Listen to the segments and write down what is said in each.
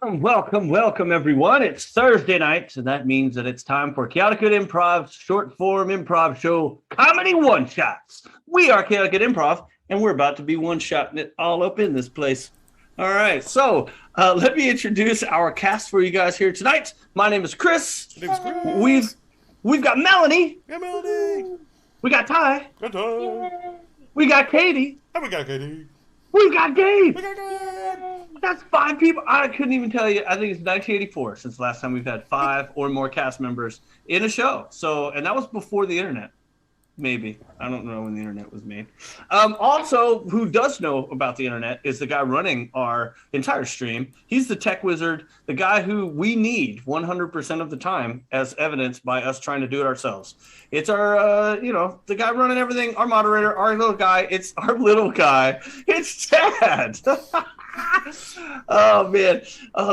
Welcome, everyone. It's Thursday night, so that means that it's time for Chaotic Good Improv's short form improv show, Comedy One Shots. We are Chaotic Good Improv, and we're about to be one shotting it all up in this place. All right, so let me introduce our cast for you guys here tonight. My name is Chris. My name's Chris. We've got Melanie. Yeah, Melody. We got Ty. Good time. We got Katie. And we got Katie. We got Gabe. We got Gabe. That's 5 people. I couldn't even tell you. I think it's 1984 since the last time we've had 5 or more cast members in a show. So, and that was before the internet. Maybe. I don't know when the internet was made. Also, who does know about the internet is the guy running our entire stream. He's the tech wizard, the guy who we need 100% of the time, as evidenced by us trying to do it ourselves. It's our, the guy running everything, our moderator, our little guy. It's our little guy. It's Chad. Oh man,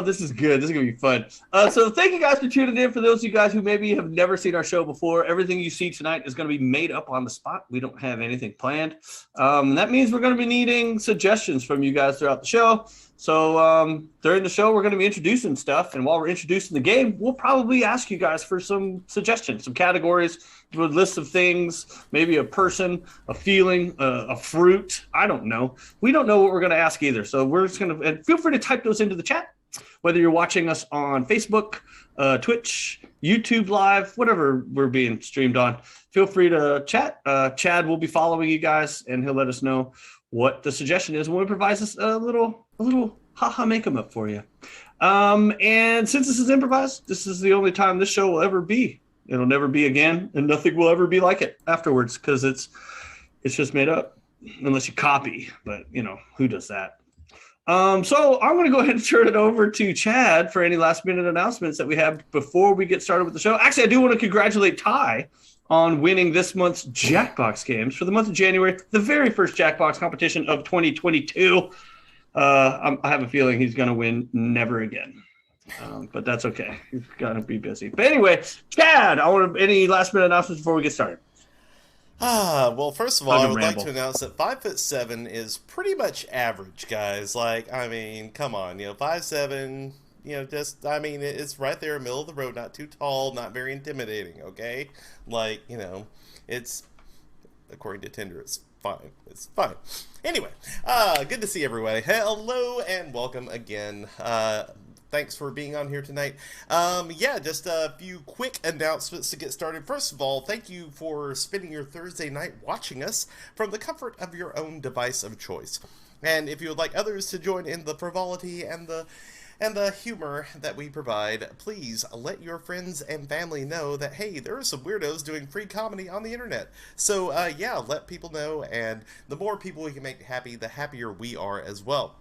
this is good. This is gonna be fun. So thank you guys for tuning in. For those of you guys who maybe have never seen our show before, everything you see tonight is going to be made up on the spot. We don't have anything planned. That means we're going to be needing suggestions from you guys throughout the show. So during the show, we're going to be introducing stuff, and while we're introducing the game, we'll probably ask you guys for some suggestions, some categories, a list of things, maybe a person, a feeling, a fruit. I don't know. We don't know what we're going to ask either. So we're just going to, and feel free to type those into the chat, whether you're watching us on Facebook, Twitch, YouTube Live, whatever we're being streamed on. Feel free to chat. Chad will be following you guys, and he'll let us know what the suggestion is when he provides us a little haha make 'em up for you. And since this is improvised, this is the only time this show will ever be. It'll never be again, and nothing will ever be like it afterwards, because it's just made up, unless you copy. But who does that? So I'm going to go ahead and turn it over to Chad for any last minute announcements that we have before we get started with the show. Actually, I do want to congratulate Ty on winning this month's Jackbox games for the month of January, the very first Jackbox competition of 2022. I have a feeling he's going to win never again. But that's okay. He's got to be busy. But anyway, Chad, any last minute announcents before we get started? Well, first of all, I would like to announce that 5'7" is pretty much average, guys. Like, I mean, come on, 5'7", it's right there, middle of the road, not too tall, not very intimidating, okay? Like, it's, according to Tinder, it's fine. It's fine. Anyway, good to see everybody. Hello and welcome again. Thanks for being on here tonight. Just a few quick announcements to get started. First of all, thank you for spending your Thursday night watching us from the comfort of your own device of choice. And if you would like others to join in the frivolity and the humor that we provide, please let your friends and family know that, hey, there are some weirdos doing free comedy on the internet. So, let people know, and the more people we can make happy, the happier we are as well.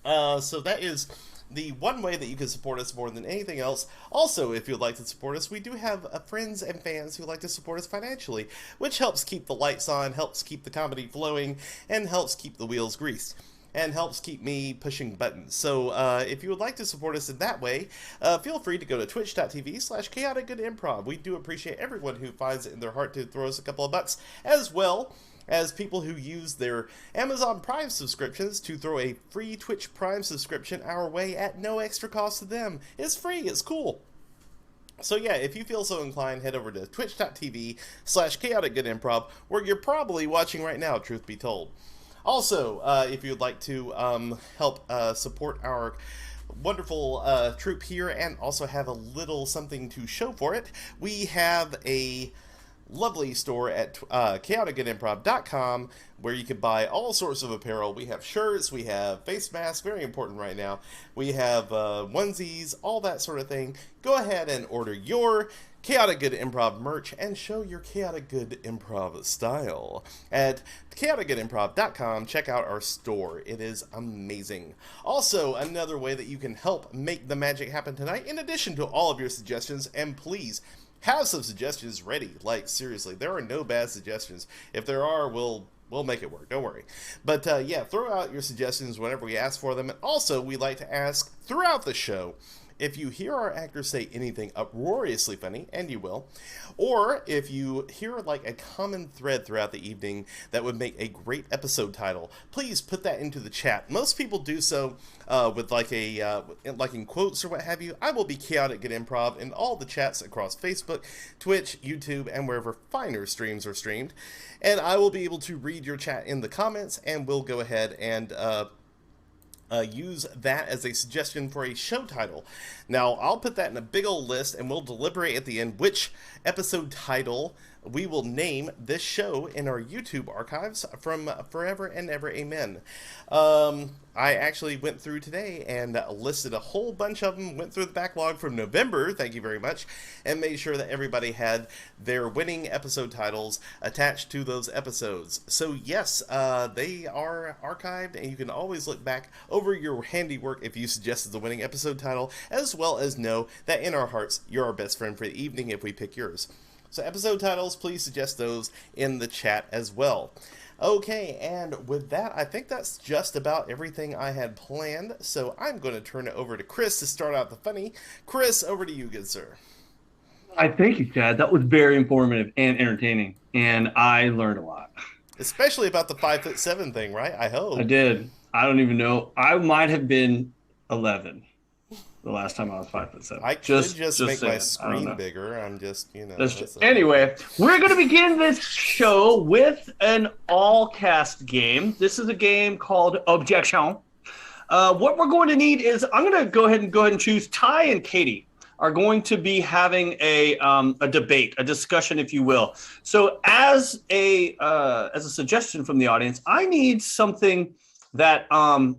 So that is the one way that you can support us more than anything else. Also, if you'd like to support us, we do have friends and fans who like to support us financially, which helps keep the lights on, helps keep the comedy flowing, and helps keep the wheels greased, and helps keep me pushing buttons. So if you would like to support us in that way, feel free to go to twitch.tv/chaoticgoodimprov. We do appreciate everyone who finds it in their heart to throw us a couple of bucks, as well as people who use their Amazon Prime subscriptions to throw a free Twitch Prime subscription our way at no extra cost to them. It's free, it's cool. So yeah, if you feel so inclined, head over to twitch.tv/chaoticgoodimprov, where you're probably watching right now, truth be told. Also, if you'd like to help support our wonderful troupe here and also have a little something to show for it, we have a lovely store at chaoticgoodimprov.com, where you can buy all sorts of apparel. We have shirts, we have face masks, very important right now. We have onesies, all that sort of thing. Go ahead and order your Chaotic Good Improv merch and show your Chaotic Good Improv style at chaoticgoodimprov.com. Check out our store. It is amazing. Also, another way that you can help make the magic happen tonight, in addition to all of your suggestions, and please have some suggestions ready. Like, seriously, there are no bad suggestions. If there are, we'll make it work. Don't worry. But, throw out your suggestions whenever we ask for them. And also, we like to ask throughout the show, if you hear our actors say anything uproariously funny, and you will, or if you hear like a common thread throughout the evening that would make a great episode title, please put that into the chat. Most people do so with like in quotes or what have you. I will be chaotic at improv in all the chats across Facebook, Twitch, YouTube, and wherever finer streams are streamed, and I will be able to read your chat in the comments, and we'll go ahead and use that as a suggestion for a show title. Now, I'll put that in a big old list, and we'll deliberate at the end which episode title we will name this show in our YouTube archives from forever and ever. Amen. I actually went through today and listed a whole bunch of them, went through the backlog from November, thank you very much, and made sure that everybody had their winning episode titles attached to those episodes. So yes, they are archived, and you can always look back over your handiwork if you suggested the winning episode title, as well as know that in our hearts, you're our best friend for the evening if we pick yours. So episode titles, please suggest those in the chat as well. Okay, and with that, I think that's just about everything I had planned, so I'm going to turn it over to Chris to start out the funny. Chris, over to you, good sir. I thank you, Chad. That was very informative and entertaining, and I learned a lot. Especially about the 5'7" thing, right? I hope. I did. I don't even know. I might have been 11 the last time I was 5'7". I could just make my screen bigger. I'm just, you know. Anyway, we're going to begin this show with an all-cast game. This is a game called Objection. What we're going to need is, I'm going to go ahead and choose. Ty and Katie are going to be having a debate, a discussion, if you will. So as a suggestion from the audience, I need something that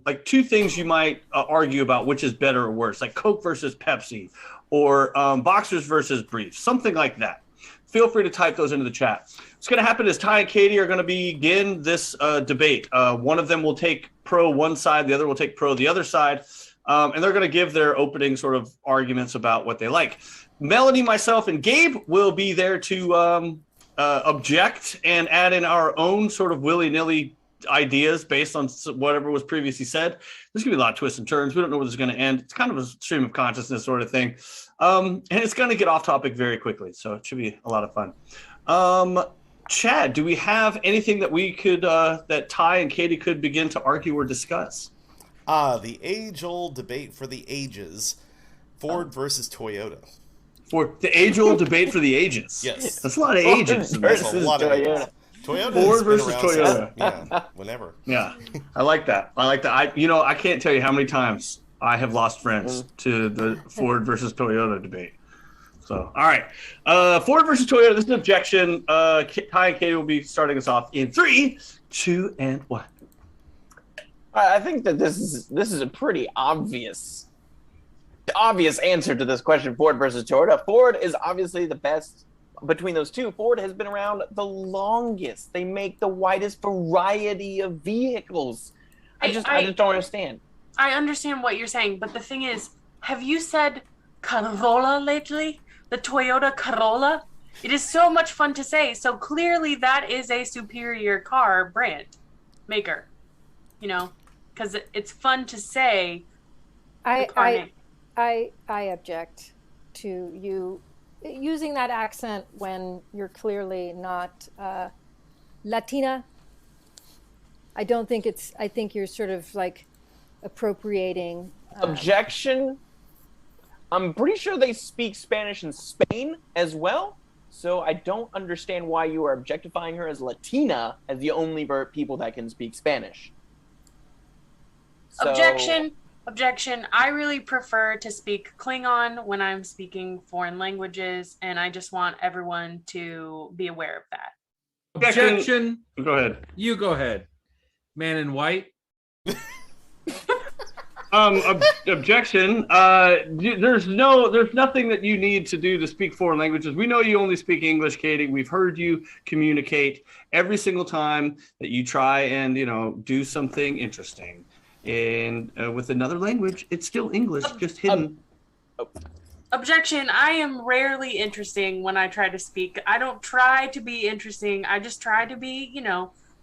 like two things you might argue about which is better or worse, like Coke versus Pepsi, or boxers versus briefs, something like that. Feel free to type those into the chat. What's going to happen is Ty and Katie are going to begin this debate. One of them will take pro one side, the other will take pro the other side, and they're going to give their opening sort of arguments about what they like. Melanie, myself, and Gabe will be there to object and add in our own sort of willy-nilly ideas based on whatever was previously said. There's gonna be a lot of twists and turns. We don't know where this is going to end. It's kind of a stream of consciousness sort of thing, and it's going to get off topic very quickly, so it should be a lot of fun. Chad, do we have anything that we could that Ty and Katie could begin to argue or discuss? The age-old debate for the ages: Ford versus Toyota. For the age-old debate for the ages. Yes, that's a lot of ages. That's a lot of ages. Toyota Ford versus Toyota. Yeah, whenever. Yeah, I like that. I can't tell you how many times I have lost friends to the Ford versus Toyota debate. So, all right. Ford versus Toyota. This is an objection. Ty and Katie will be starting us off in 3, 2, and 1. I think that this is a pretty obvious answer to this question. Ford versus Toyota. Ford is obviously the best. Between those two, Ford has been around the longest. They make the widest variety of vehicles. I just don't understand. I understand what you're saying, but the thing is, have you said Corolla lately? The Toyota Corolla? It is so much fun to say. So clearly that is a superior car brand maker. You know, because it's fun to say. I object to you using that accent when you're clearly not Latina. I think you're sort of like appropriating. Objection. I'm pretty sure they speak Spanish in Spain as well. So I don't understand why you are objectifying her as Latina as the only people that can speak Spanish. Objection. I really prefer to speak Klingon when I'm speaking foreign languages, and I just want everyone to be aware of that. Objection. Go ahead. You go ahead. Man in white. Objection. There's nothing that you need to do to speak foreign languages. We know you only speak English, Katie. We've heard you communicate every single time that you try and do something interesting. And with another language, it's still English, just hidden. Objection. I am rarely interesting when I try to speak. I don't try to be interesting. I just try to be,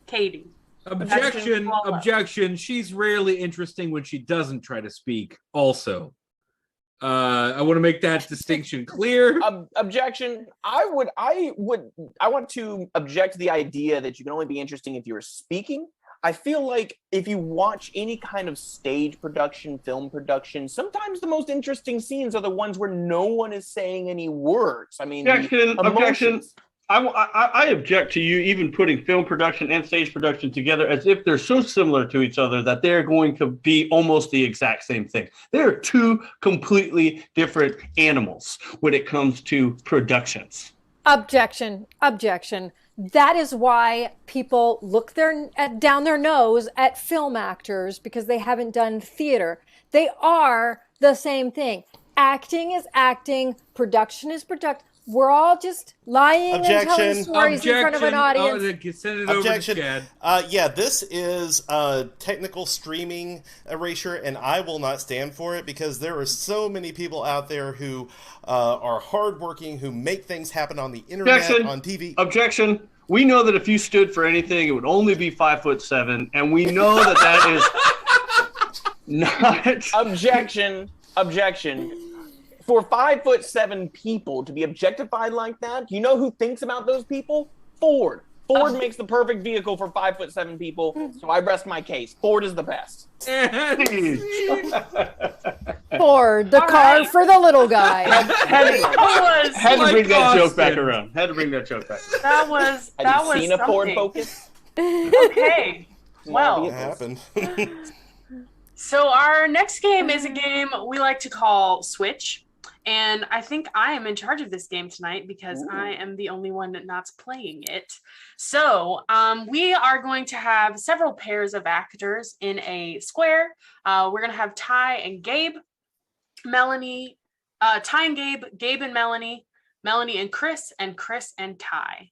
Katie. Objection. She's rarely interesting when she doesn't try to speak also. I want to make that distinction clear. Objection. I want to object to the idea that you can only be interesting if you're speaking. I feel like if you watch any kind of stage production, film production, sometimes the most interesting scenes are the ones where no one is saying any words. I mean, objection. I object to you even putting film production and stage production together as if they're so similar to each other that they're going to be almost the exact same thing. They're two completely different animals when it comes to productions. Objection. That is why people look down their nose at film actors, because they haven't done theater. They are the same thing. Acting is acting. Production is production. We're all just lying and telling stories in front of an audience. Send it over to Chad. Yeah, this is technical streaming erasure, and I will not stand for it because there are so many people out there who are hardworking, who make things happen on the internet, on TV. Objection. We know that if you stood for anything, it would only be 5'7", and we know that is not. Objection. For 5'7" people to be objectified like that, you know who thinks about those people? Ford. Ford makes the perfect vehicle for 5'7" people, so I rest my case. Ford is the best. Ford, the car for the little guy. Had to bring that joke back around. That was Have you seen a Ford Focus? Okay. Well, It happened. So our next game is a game we like to call Switch. And I think I am in charge of this game tonight because I am the only one not playing it. So we are going to have several pairs of actors in a square. We're going to have Ty and Gabe, Melanie, Ty and Gabe, Gabe and Melanie, Melanie and Chris and Ty.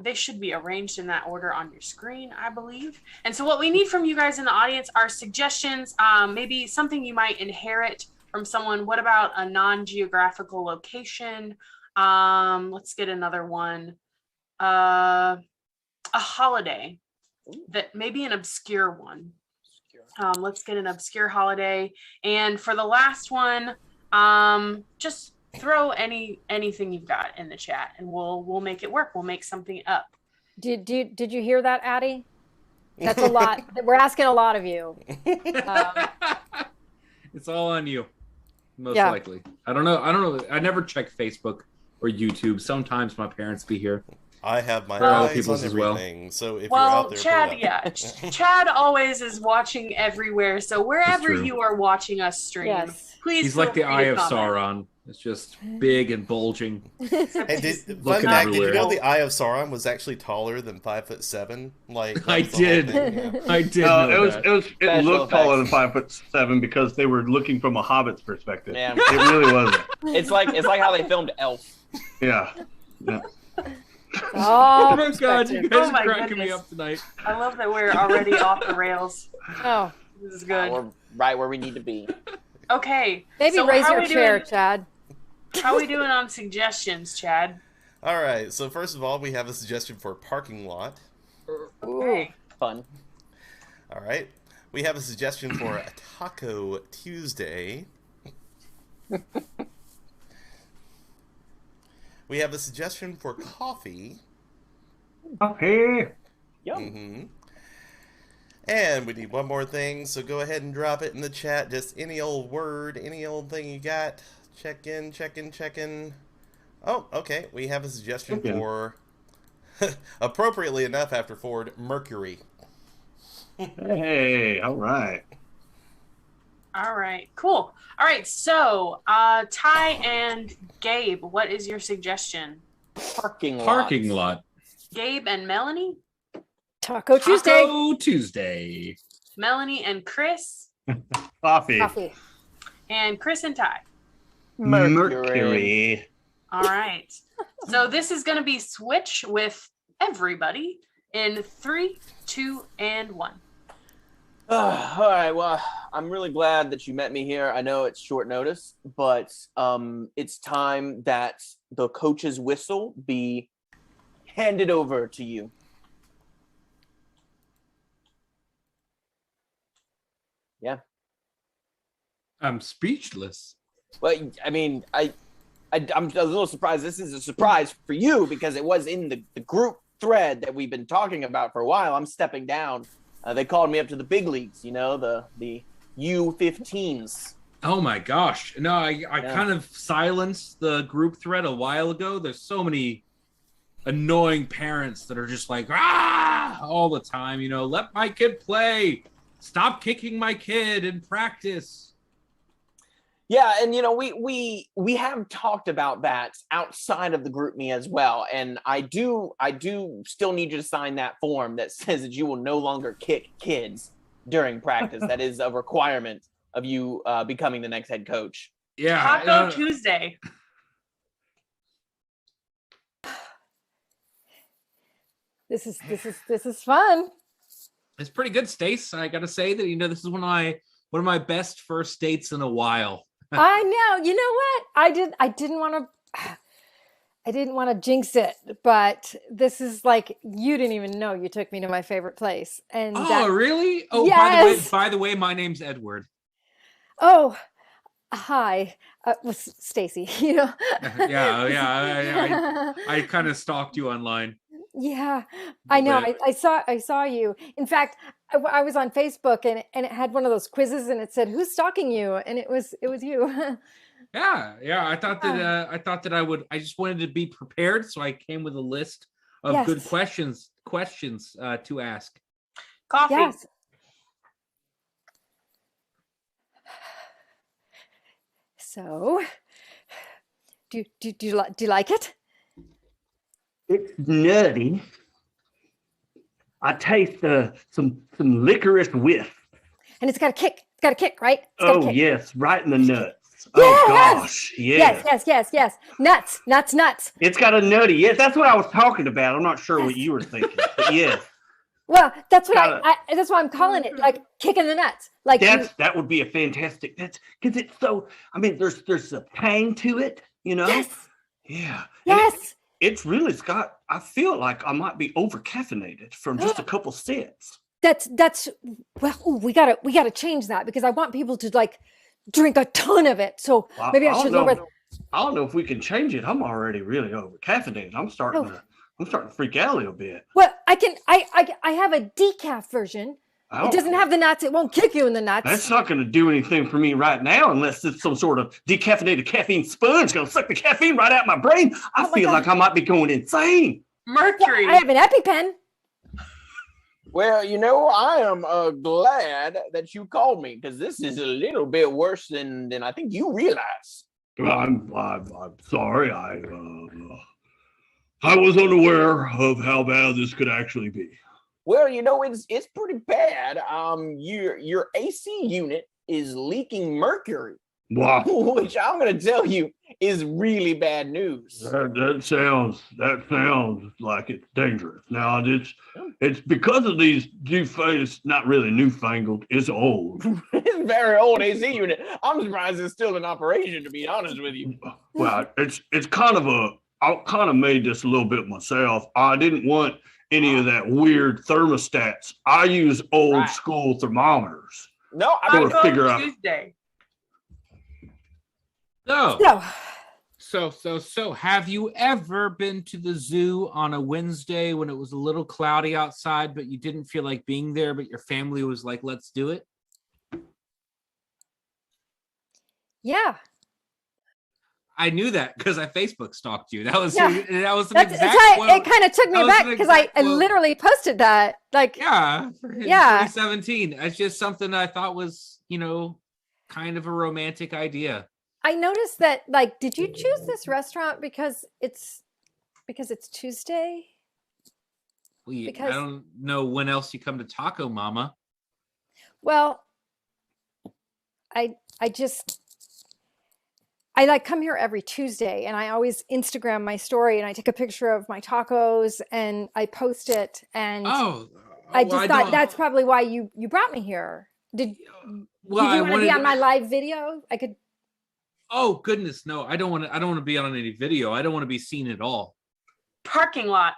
They should be arranged in that order on your screen, I believe. And so what we need from you guys in the audience are suggestions, maybe something you might inherit from someone. What about a non-geographical location? Let's get another one. A holiday, that maybe an obscure one. Let's get an obscure holiday. And for the last one, just throw anything you've got in the chat, and we'll make it work. We'll make something up. Did you hear that, Addie? That's a lot. We're asking a lot of you. It's all on you, most likely. I don't know. I never check Facebook or YouTube. Sometimes my parents be here. I have my eyes on everything. So if you're out there, Chad, Chad always is watching everywhere. So wherever you are watching us stream, please. He's like the Eye of Sauron. It's just big and bulging. Hey, fun fact, did you know the Eye of Sauron was actually taller than 5'7"? Like I did. I did. It looked taller than 5'7" because they were looking from a Hobbit's perspective. Yeah. It really wasn't. It's like how they filmed Elf. Yeah. Oh my God! You guys are cracking me up tonight. I love that we're already off the rails. Oh, this is good. We're right where we need to be. Okay. Maybe raise your chair, Chad. How are we doing on suggestions, Chad? All right. So first of all, we have a suggestion for a parking lot. Ooh, fun. All right. We have a suggestion for a Taco Tuesday. We have a suggestion for coffee. Coffee. Yum. Mm-hmm. And we need one more thing, so go ahead and drop it in the chat. Just any old word, any old thing you got. Check in. Oh, okay. We have a suggestion for, appropriately enough after Ford, Mercury. Hey, all right. All right, cool. All right, so Ty and Gabe, what is your suggestion? Parking lot. Gabe and Melanie? Taco Tuesday. Melanie and Chris? Coffee. And Chris and Ty? Mercury. All right. So this is going to be switch with everybody in 3, 2, and 1. All right. Well, I'm really glad that you met me here. I know it's short notice, but it's time that the coach's whistle be handed over to you. Yeah. I'm speechless. Well, I mean, I'm a little surprised. This is a surprise for you because it was in the group thread that we've been talking about for a while. I'm stepping down. They called me up to the big leagues, the U15s. Oh my gosh. No, I kind of silenced the group thread a while ago. There's so many annoying parents that are just like, all the time, let my kid play. Stop kicking my kid in practice. Yeah, and we have talked about that outside of the group me as well. And I do still need you to sign that form that says that you will no longer kick kids during practice. That is a requirement of you becoming the next head coach. Yeah. Taco Tuesday. This is fun. It's pretty good, Stace. I gotta say that this is one of my best first dates in a while. I know. You know what? I didn't want to jinx it, but this is like, you didn't even know you took me to my favorite place. And really? Oh, yes. By the way, my name's Edward. Oh, hi. Stacy, Yeah. I kind of stalked you online. Yeah, I know. I saw you. In fact, I was on Facebook and it had one of those quizzes and it said, "Who's stalking you?" And it was you. Yeah. I thought that I just wanted to be prepared, so I came with a list of good questions to ask. Coffee. Yes. So, do you like it? It's nutty. I taste some licorice whiff. And it's got a kick. It's got a kick, right? Yes, right in the nuts. Yes! Oh gosh, yes. Yes. Nuts. It's got a nutty. Yes, that's what I was talking about. I'm not sure what you were thinking, but yes. Well, that's what that's why I'm calling it, like kicking the nuts. Like that would be a fantastic. That's because it's so. I mean, there's a tang to it, Yes. Yeah. Yes. It's really, Scott, I feel like I might be over caffeinated from just a couple sips. That's well, we gotta change that because I want people to like drink a ton of it. So maybe I should lower. I don't know if we can change it. I'm already really over caffeinated. I'm starting to freak out a little bit. Well, I have a decaf version. It doesn't have the nuts. It won't kick you in the nuts. That's not going to do anything for me right now unless it's some sort of decaffeinated caffeine sponge going to suck the caffeine right out of my brain. I feel like I might be going insane. Mercury. I have an EpiPen. Well, I am glad that you called me because this is a little bit worse than I think you realize. I'm sorry. I was unaware of how bad this could actually be. Well, it's pretty bad. Your AC unit is leaking mercury. Wow. Which I'm going to tell you is really bad news. That sounds like it's dangerous. Now it's because of these not really newfangled. It's old. It's a very old AC unit. I'm surprised it's still in operation, to be honest with you. Well, it's I kind of made this a little bit myself. I didn't want any of that weird thermostats. I use old school thermometers. No, I will figure out Tuesday. So have you ever been to the zoo on a Wednesday when it was a little cloudy outside, but you didn't feel like being there, but your family was like, let's do it? Yeah. I knew that because I Facebook stalked you. That was an exact quote. It kind of took me back because I literally posted that. Like, yeah, 2017. It's just something I thought was, kind of a romantic idea. I noticed that. Like, did you choose this restaurant because it's Tuesday? I don't know when else you come to Taco Mama. Well, I come here every Tuesday and I always Instagram my story and I take a picture of my tacos and I post it. And I just thought that's probably why you brought me here. Did you want to be on my live video? I could. Oh goodness, no! I don't want to be on any video. I don't want to be seen at all. Parking lot.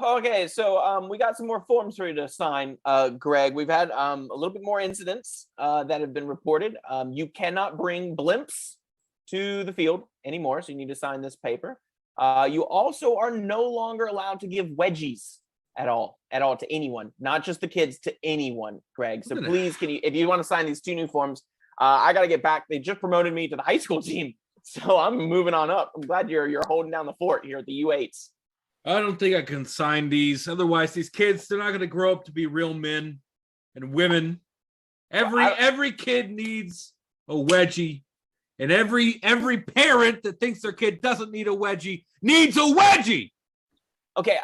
Okay, so we got some more forms for you to sign, Greg. We've had a little bit more incidents that have been reported. You cannot bring blimps to the field anymore, so you need to sign this paper. You also are no longer allowed to give wedgies at all to anyone, not just the kids, to anyone, Greg. So please, if you want to sign these 2 new forms, I got to get back. They just promoted me to the high school team, so I'm moving on up. I'm glad you're holding down the fort here at the U8s. I don't think I can sign these. Otherwise, these kids, they're not going to grow up to be real men and women. Every kid needs a wedgie. And every parent that thinks their kid doesn't need a wedgie needs a wedgie. Okay.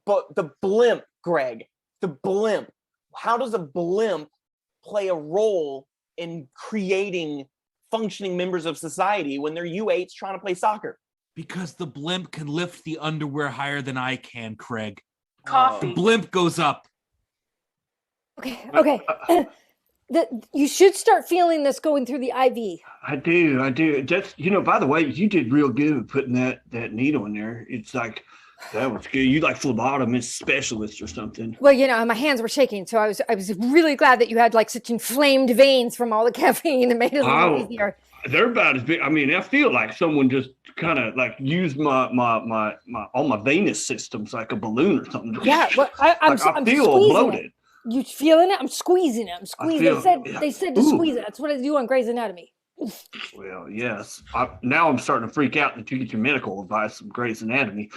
But the blimp, Greg, the blimp. How does a blimp play a role in creating functioning members of society when they're U8s trying to play soccer? Because the blimp can lift the underwear higher than I can, Craig. Coffee. The blimp goes up. Okay. You should start feeling this going through the IV. I do. Just, by the way, you did real good putting that needle in there. It's like, that was good. You like phlebotomist specialist or something. Well, my hands were shaking, so I was really glad that you had like such inflamed veins from all the caffeine that made it a little easier. They're about as big. I mean, I feel like someone just kind of like used my all my venous systems like a balloon or something. Yeah, well, I'm feel bloated. It. You feeling it? I'm squeezing it. They said to squeeze it. That's what I do on Grey's Anatomy. Well, yes. Now I'm starting to freak out that you get your medical advice from Grey's Anatomy.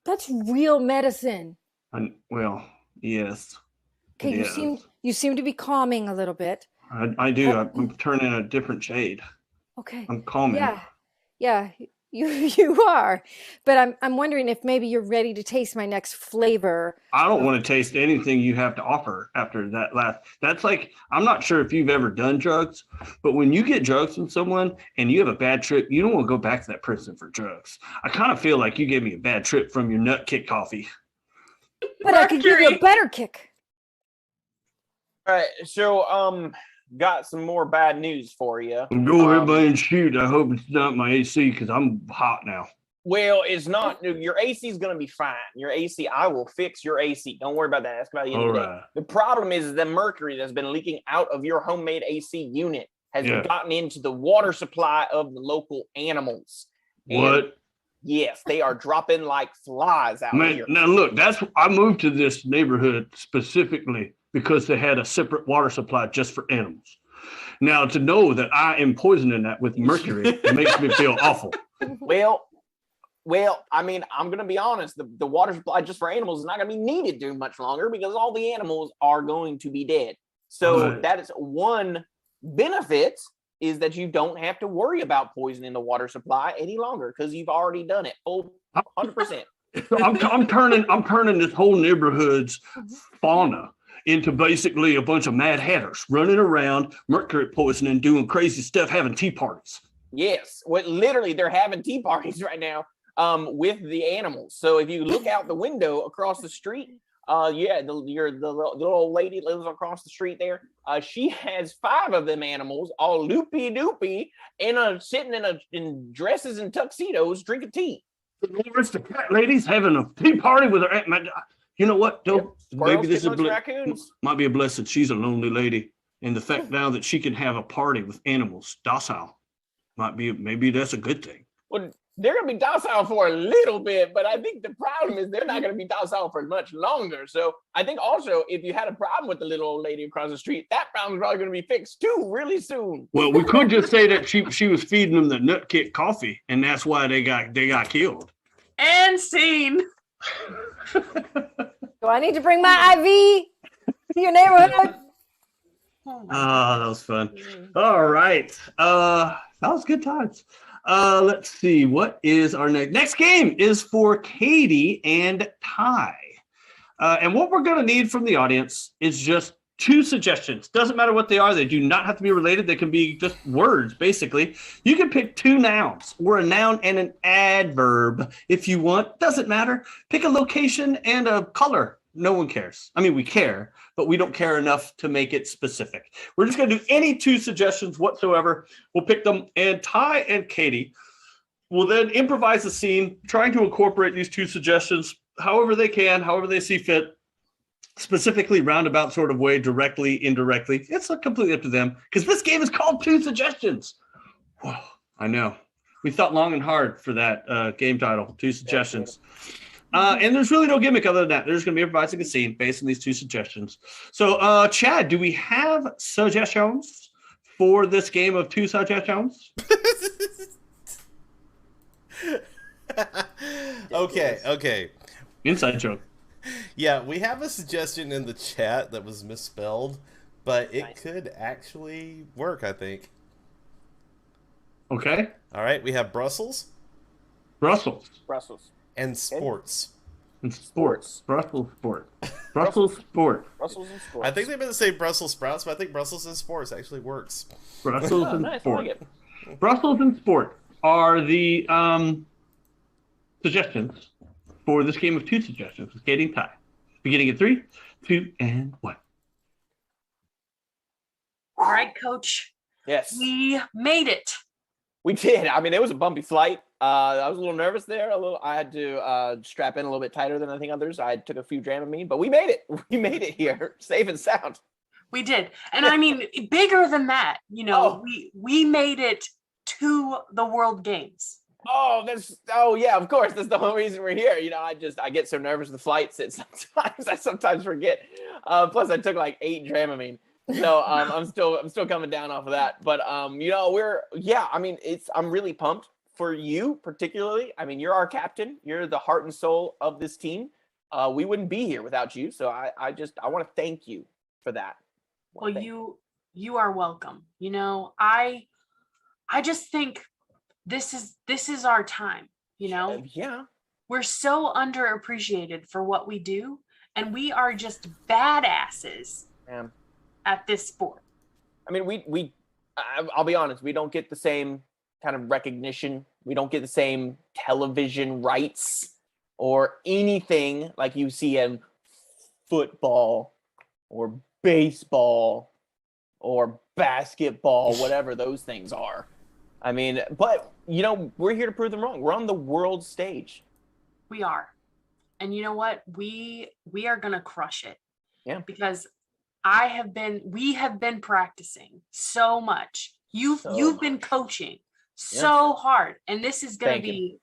That's real medicine. Well, yes. Okay, you seem to be calming a little bit. I do. I'm turning a different shade. Okay. I'm calming. Yeah, you are. But I'm wondering if maybe you're ready to taste my next flavor. I don't want to taste anything you have to offer after that last. That's like, I'm not sure if you've ever done drugs, but when you get drugs from someone and you have a bad trip, you don't want to go back to that person for drugs. I kind of feel like you gave me a bad trip from your nut kick coffee. But I could give you a better kick. All right, so got some more bad news for you. Go ahead and shoot. I hope it's not my AC because I'm hot now. Well, it's not. Your AC is going to be fine. Your AC, I will fix your AC. Don't worry about that. That's by the end of the day. The problem is the mercury that's been leaking out of your homemade AC unit has gotten into the water supply of the local animals. What? Yes, they are dropping like flies out here. Now look, I moved to this neighborhood specifically because they had a separate water supply just for animals. Now, to know that I am poisoning that with mercury, it makes me feel awful. Well, I mean, I'm going to be honest. The water supply just for animals is not going to be needed too much longer because all the animals are going to be dead. So that is one benefit, is that you don't have to worry about poisoning the water supply any longer because you've already done it. 100%. So I'm turning this whole neighborhood's fauna into basically a bunch of mad hatters running around, mercury poisoning, doing crazy stuff, having tea parties. Yes, literally, they're having tea parties right now with the animals. So if you look out the window across the street, the little old lady lives across the street there. She has 5 of them animals, all loopy doopy, and sitting in dresses and tuxedos, drinking tea. The cat lady's having a tea party with her. You know what, though? Maybe this might be a blessing. She's a lonely lady, and the fact now that she can have a party with animals, docile, maybe that's a good thing. Well, they're going to be docile for a little bit, but I think the problem is they're not going to be docile for much longer. So I think also if you had a problem with the little old lady across the street, that problem's probably going to be fixed too really soon. Well, we could just say that she was feeding them the nut kick coffee, and that's why they got killed. And scene. Do I need to bring my IV to your neighborhood? Oh, that was fun. All right. That was good times. Let's see. What is our next game is for Katie and Ty. And what we're going to need from the audience is just 2 suggestions. Doesn't matter what they are. They do not have to be related. They can be just words, basically. You can pick 2 nouns or a noun and an adverb if you want. Doesn't matter. Pick a location and a color. No one cares. I mean, we care, but we don't care enough to make it specific. We're just going to do any 2 suggestions whatsoever. We'll pick them. And Ty and Katie will then improvise a scene, trying to incorporate these two suggestions however they can, however they see fit, specifically roundabout sort of way, directly, indirectly. It's completely up to them, because this game is called Two Suggestions. Whoa, I know. We thought long and hard for that game title, Two Suggestions. And there's really no gimmick other than that. They're just going to be improvising a scene based on these two suggestions. So, Chad, do we have suggestions for this game of Two Suggestions? Okay. Inside joke. Yeah, we have a suggestion in the chat that was misspelled, but it could actually work, I think. Okay. All right, we have Brussels. Brussels. And sports. And sports. Brussels sport. Brussels sport. Brussels and sports. I think they meant to say Brussels sprouts, but I think Brussels and sports actually works. Brussels and nice. sport. I like it. Brussels and sport are the suggestions for this game of two suggestions. Skating tie. Beginning at 3, 2, and 1. All right, Coach. Yes. We made it. We did. I mean, it was a bumpy flight. I was a little nervous there. I had to strap in a little bit tighter than I think others. I took a few Dramamine, but we made it. We made it here, safe and sound. We did. And I mean, bigger than that, we made it to the World Games. Oh yeah, of course. That's the whole reason we're here. I get so nervous with the flights that I sometimes forget. Plus I took like 8 Dramamine. So I'm still coming down off of that. But I'm really pumped for you particularly. I mean, you're our captain. You're the heart and soul of this team. We wouldn't be here without you. So I want to thank you for that. Well, you are welcome. I just think this is our time, Yeah. We're so underappreciated for what we do, and we are just badasses at this sport. I mean, I'll be honest, we don't get the same kind of recognition. We don't get the same television rights or anything like you see in football or baseball or basketball, whatever those things are. I mean, but, we're here to prove them wrong. We're on the world stage. We are. And you know what? We are going to crush it. Yeah. Because we have been practicing so much. You've been coaching so hard. And this is going to be,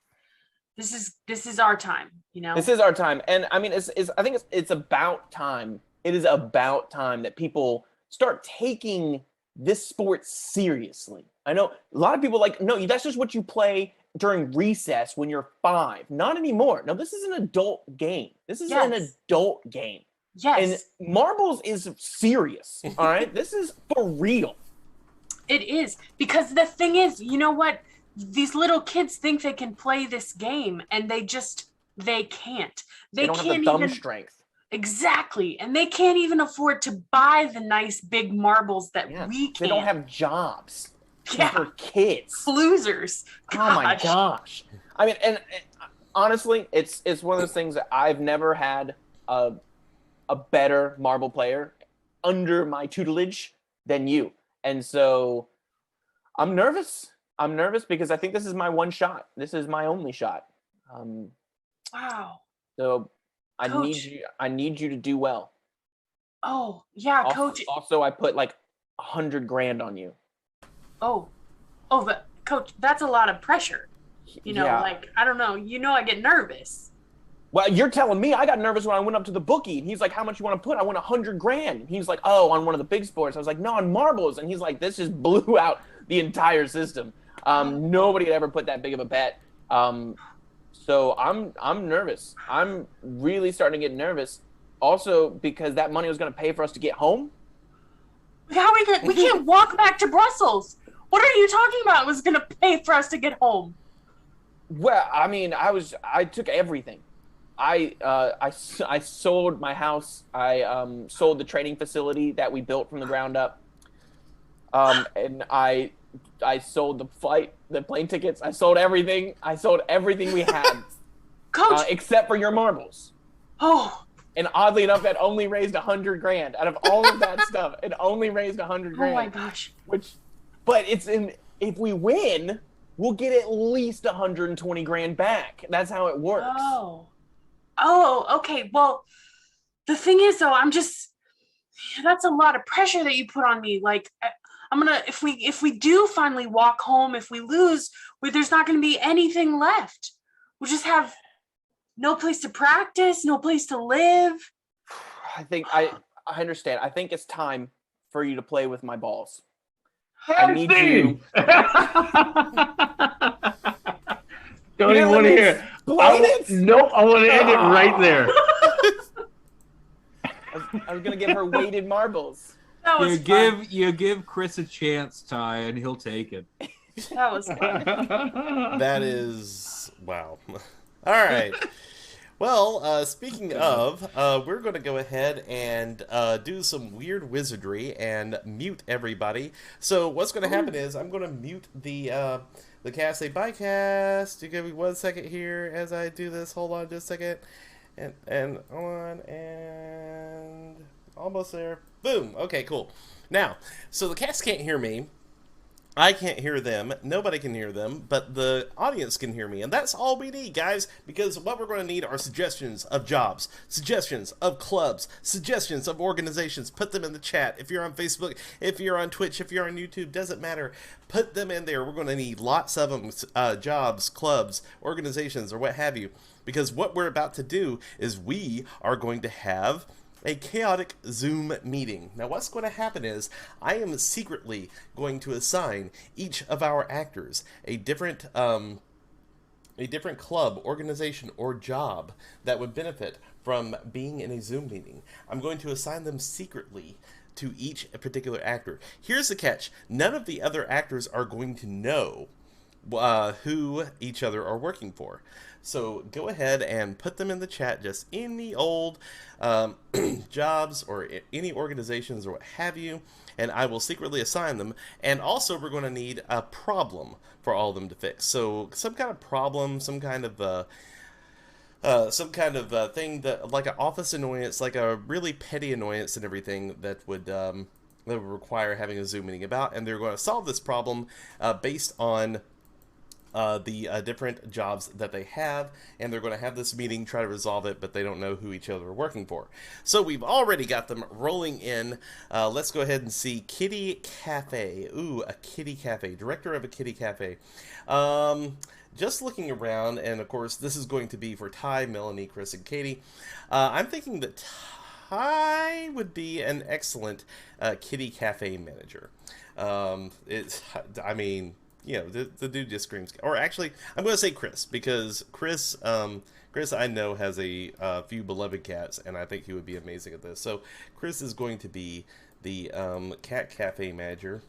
this is our time, This is our time. And I mean, I think it's about time. It is about time that people start taking this sport seriously. I know a lot of people no, that's just what you play during recess when you're 5. Not anymore. No, this is an adult game. This is an adult game. Yes. And marbles is serious. All right. This is for real. It is. Because the thing is, you know what? These little kids think they can play this game, and they can't. They don't can't have the thumb even strength. Exactly. And they can't even afford to buy the nice big marbles that we can. They don't have jobs. Yeah. For kids. Losers. Oh my gosh. I mean, and honestly, it's one of those things that I've never had a better marble player under my tutelage than you. And so I'm nervous. I'm nervous because I think this is my one shot. This is my only shot. Wow. So Coach. I need you to do well. Oh, yeah, Coach. Also, I put like $100,000 on you. Oh, but Coach, that's a lot of pressure. I don't know. I get nervous. Well, you're telling me I got nervous when I went up to the bookie, and he's like, "How much you want to put?" I want $100,000. And he's like, "Oh, on one of the big sports." I was like, "No, on marbles." And he's like, "This just blew out the entire system. Nobody had ever put that big of a bet." So I'm nervous. I'm really starting to get nervous. Also, because that money was going to pay for us to get home. How we can't walk back to Brussels. What are you talking about? It was going to pay for us to get home. Well, I mean, I took everything. I sold my house. I sold the training facility that we built from the ground up. And I sold the plane tickets. I sold everything. I sold everything we had. Coach, except for your marbles. Oh. And oddly enough, that only raised $100,000 out of all of that stuff. It only raised $100,000. Oh my gosh! But if we win, we'll get at least 120 grand back. That's how it works. Oh, okay. Well, the thing is, though, that's a lot of pressure that you put on me. Like, if we do finally walk home, if we lose, there's not going to be anything left. We'll just have no place to practice, no place to live. I understand. I think it's time for you to play with my balls. I need you. Don't even want to hear it. Nope, I want to end it right there. I was gonna give her weighted marbles. That was you give Chris a chance, Ty, and he'll take it. That was fun. That is wow. All right. Well, speaking of, we're going to go ahead and do some weird wizardry and mute everybody. So what's going to happen is I'm going to mute the cast. Say bye, cast. You give me 1 second here as I do this. Hold on just a second. And on and almost there. Boom. Okay, cool. Now, so the cast can't hear me. I can't hear them, nobody can hear them, but the audience can hear me, and that's all we need, guys, because what we're going to need are suggestions of jobs, suggestions of clubs, suggestions of organizations. Put them in the chat. If you're on Facebook, if you're on Twitch, if you're on YouTube, doesn't matter. Put them in there. We're going to need lots of them, jobs, clubs, organizations, or what have you, because what we're about to do is we are going to have a chaotic Zoom meeting. Now what's going to happen is I am secretly going to assign each of our actors a different club, organization, or job that would benefit from being in a Zoom meeting. I'm going to assign them secretly to each particular actor. Here's the catch. None of the other actors are going to know who each other are working for. So go ahead and put them in the chat, just any old jobs or any organizations or what have you, and I will secretly assign them. And also we're going to need a problem for all of them to fix. So some kind of problem, some kind of thing that, like an office annoyance, like a really petty annoyance and everything that would require having a Zoom meeting about, and they're going to solve this problem based on the different jobs that they have, and they're going to have this meeting, try to resolve it, but they don't know who each other are working for. So we've already got them rolling in. Let's go ahead and see Kitty Cafe. Ooh, a Kitty Cafe. Director of a Kitty Cafe. Just looking around, and of course this is going to be for Ty, Melanie, Chris, and Katie. I'm thinking that Ty would be an excellent Kitty Cafe manager. I mean, you know, the dude just screams. Or actually, I'm going to say Chris, because Chris I know has a few beloved cats, and I think he would be amazing at this. So Chris is going to be the cat cafe manager.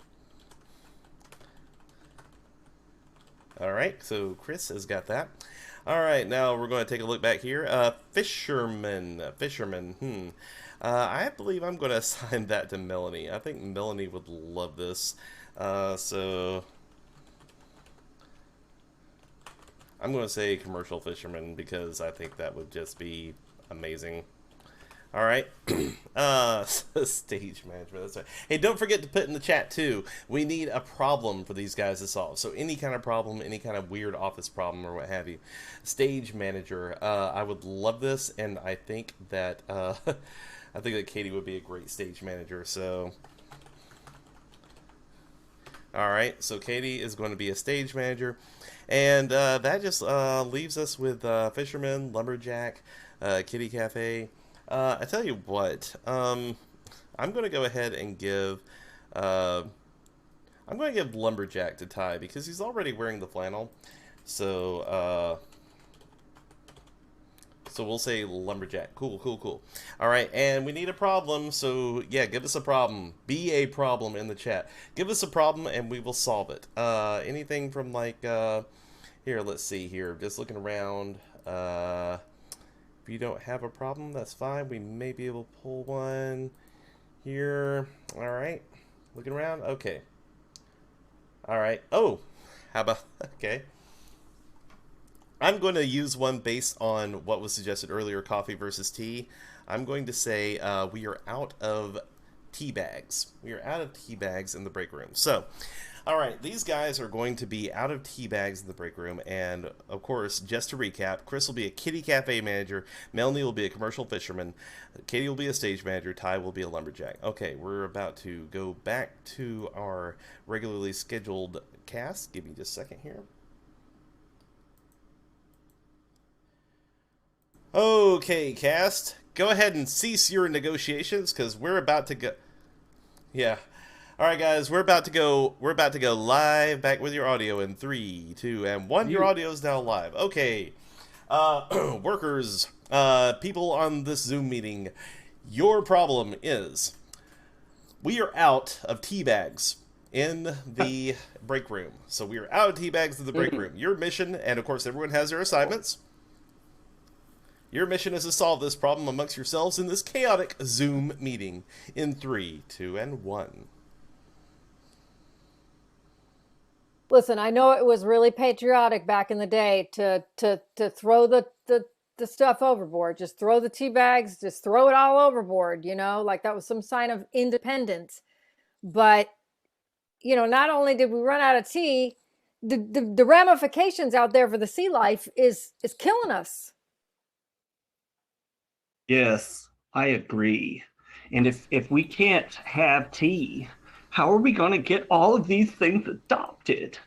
All right, so Chris has got that. All right, now we're going to take a look back here. Fisherman. I believe I'm going to assign that to Melanie. I think Melanie would love this. So I'm going to say commercial fisherman, because I think that would just be amazing. All right. Stage management. That's right. Hey, don't forget to put in the chat, too. We need a problem for these guys to solve. So any kind of problem, any kind of weird office problem or what have you. Stage manager. I would love this, and I think that Katie would be a great stage manager. So all right. So Katie is going to be a stage manager. And that just leaves us with Fisherman, Lumberjack, Kitty Cafe. I tell you what, I'm going to go ahead and give Lumberjack to Ty, because he's already wearing the flannel. So we'll say Lumberjack. Cool. All right, and we need a problem. So yeah, give us a problem. Be a problem in the chat. Give us a problem, and we will solve it. Anything from like here. Let's see here. Just looking around. If you don't have a problem, that's fine. We may be able to pull one here. All right. Looking around. Okay. All right. Oh, how about okay. I'm going to use one based on what was suggested earlier, coffee versus tea. I'm going to say we are out of tea bags. We are out of tea bags in the break room. So All right, these guys are going to be out of tea bags in the break room, and of course, just to recap, Chris will be a kitty cafe manager, Melanie will be a commercial fisherman, Katie will be a stage manager, Ty will be a lumberjack. Okay, we're about to go back to our regularly scheduled cast. Give me just a second here. Okay, cast, go ahead and cease your negotiations, because we're about to go... Yeah. All right, guys, we're about to go live. Back with your audio in 3, 2, and 1. Your audio is now live. Okay, workers, people on this Zoom meeting, your problem is we are out of tea bags in the break room. So we are out of tea bags in the break room. Your mission, and of course everyone has their assignments. Your mission is to solve this problem amongst yourselves in this chaotic Zoom meeting in 3, 2, and 1. Listen, I know it was really patriotic back in the day to throw the stuff overboard. Just throw the tea bags, just throw it all overboard, you know, like that was some sign of independence. But, you know, not only did we run out of tea, the ramifications out there for the sea life is killing us. Yes, I agree. And if we can't have tea, how are we going to get all of these things adopted?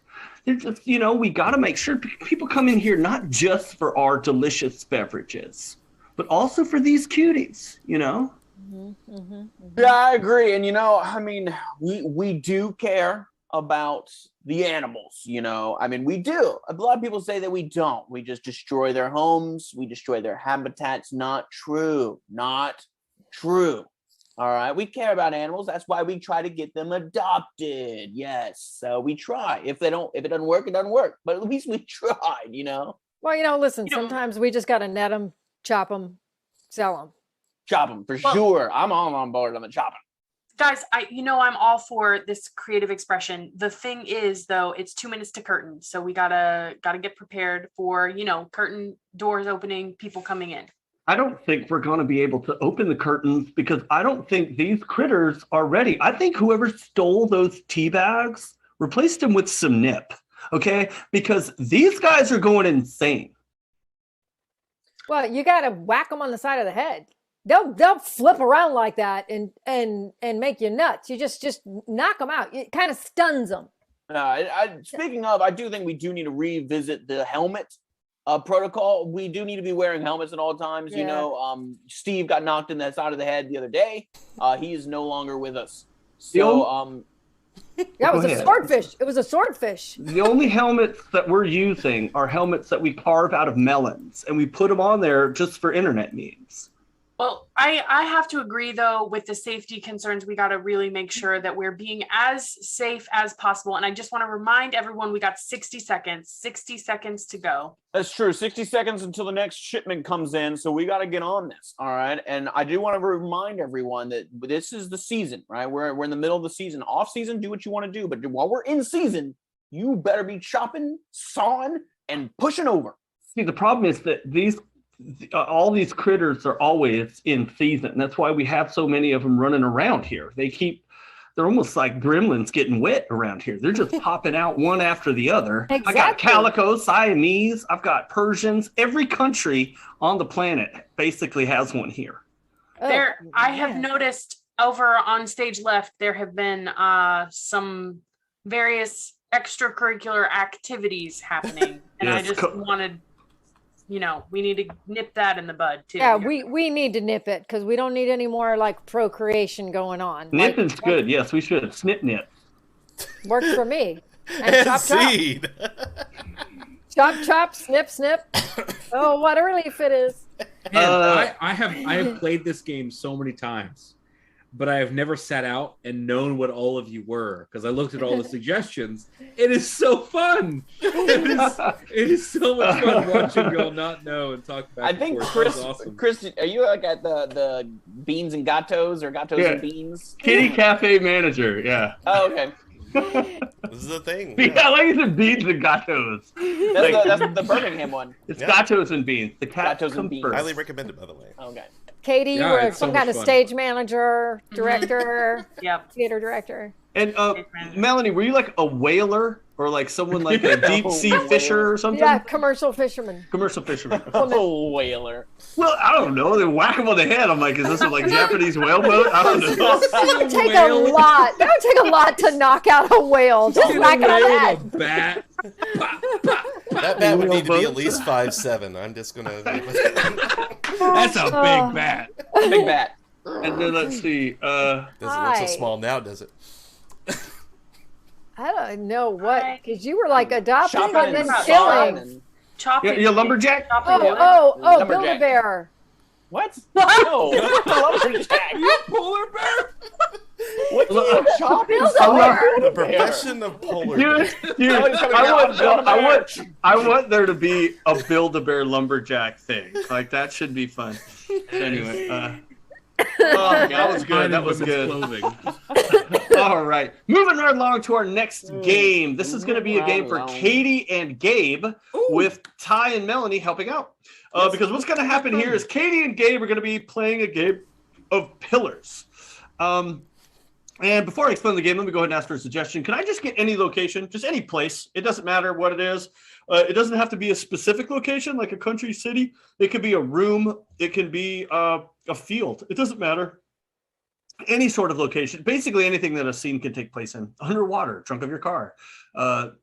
It's just, you know, we got to make sure people come in here not just for our delicious beverages, but also for these cuties, you know? Yeah, I agree. And, you know, I mean, we do care about the animals, you know? I mean, we do. A lot of people say that we don't. We just destroy their homes. We destroy their habitats. Not true. Not true. All right, we care about animals. That's why we try to get them adopted. Yes, so we try. If it doesn't work, it doesn't work. But at least we tried, you know. Well, you know, listen. Sometimes we just gotta net them, chop them, sell them. Chop them for sure. I'm all on board on the chopping. Guys, I'm all for this creative expression. The thing is, though, it's 2 minutes to curtain, so we gotta get prepared for, you know, curtain doors opening, people coming in. I don't think we're going to be able to open the curtains because I don't think these critters are ready. I think whoever stole those tea bags replaced them with some nip, okay? Because these guys are going insane. Well, you got to whack them on the side of the head. They'll flip around like that and make you nuts. You just knock them out. It kind of stuns them. Speaking of, I do think we do need to revisit the helmet protocol. We do need to be wearing helmets at all times. Yeah. You know, Steve got knocked in the side of the head the other day. He is no longer with us. So, yeah, it was a swordfish. It was a swordfish. The only helmets that we're using are helmets that we carve out of melons, and we put them on there just for internet memes. Well, I have to agree, though, with the safety concerns. We got to really make sure that we're being as safe as possible. And I just want to remind everyone, we got 60 seconds to go. That's true. 60 seconds until the next shipment comes in. So we got to get on this. All right. And I do want to remind everyone that this is the season, right? We're in the middle of the season. Off season, do what you want to do. But while we're in season, you better be chopping, sawing, and pushing over. See, the problem is that all these critters are always in season. That's why we have so many of them running around here. They're almost like gremlins getting wet around here. They're just popping out one after the other. Exactly. I got calico, Siamese, I've got Persians. Every country on the planet basically has one here. I have noticed over on stage left, there have been some various extracurricular activities happening. And yes, I just wanted... You know, we need to nip that in the bud too. Yeah, we need to nip it because we don't need any more like procreation going on. Nip is good. Yes, we should. Snip nip. Works for me. And chop seed. Chop chop, snip snip. Oh, what a relief it is. Man, I have played this game so many times, but I have never sat out and known what all of you were because I looked at all the suggestions. It is so fun. It is so much fun watching you all not know and talk back. I think Chris, are you like at the beans and gatos or gatos and beans? Kitty cafe manager, yeah. Oh, okay. This is the thing. Yeah, like you said, beans and gatos. That's the Birmingham one. It's gatos and beans. The gatos and beans. Highly recommended, by the way. Okay. Katie, you were some kind of stage manager, director, theater director. And Melanie, were you like a whaler or like someone like a deep sea fisher or something? Yeah, commercial fisherman. Commercial fisherman. Oh, whaler. Well, I don't know. They whack him on the head. I'm like, is this a like Japanese whale boat? I don't know. That would take a lot. That would take a lot to knock out a whale. Just whack it on the head. Bat. That bat would need to be at least 5'7". I'm just gonna. That's a big bat. Big bat. And then let's see. Doesn't look so small now, does it? I don't know what, because you were like adopting Shopping and then and killing. and- Chopping. You lumberjack? Oh, Lumberjack. Build-A-Bear. What? No, lumberjack. You polar bear? What do you chop The profession of polar bear. Dude, I want there to be a Build-A-Bear lumberjack thing. Like, that should be fun. Anyway, that was good. That was good. All right. Moving right along to our next game. This is going to be a game for Katie and Gabe with Ty and Melanie helping out. Because what's going to happen here is Katie and Gabe are going to be playing a game of pillars. And before I explain the game, let me go ahead and ask for a suggestion. Can I just get any location, just any place? It doesn't matter what it is. It doesn't have to be a specific location, like a country city. It could be a room. It can be a field. It doesn't matter. Any sort of location. Basically anything that a scene can take place in. Underwater, trunk of your car,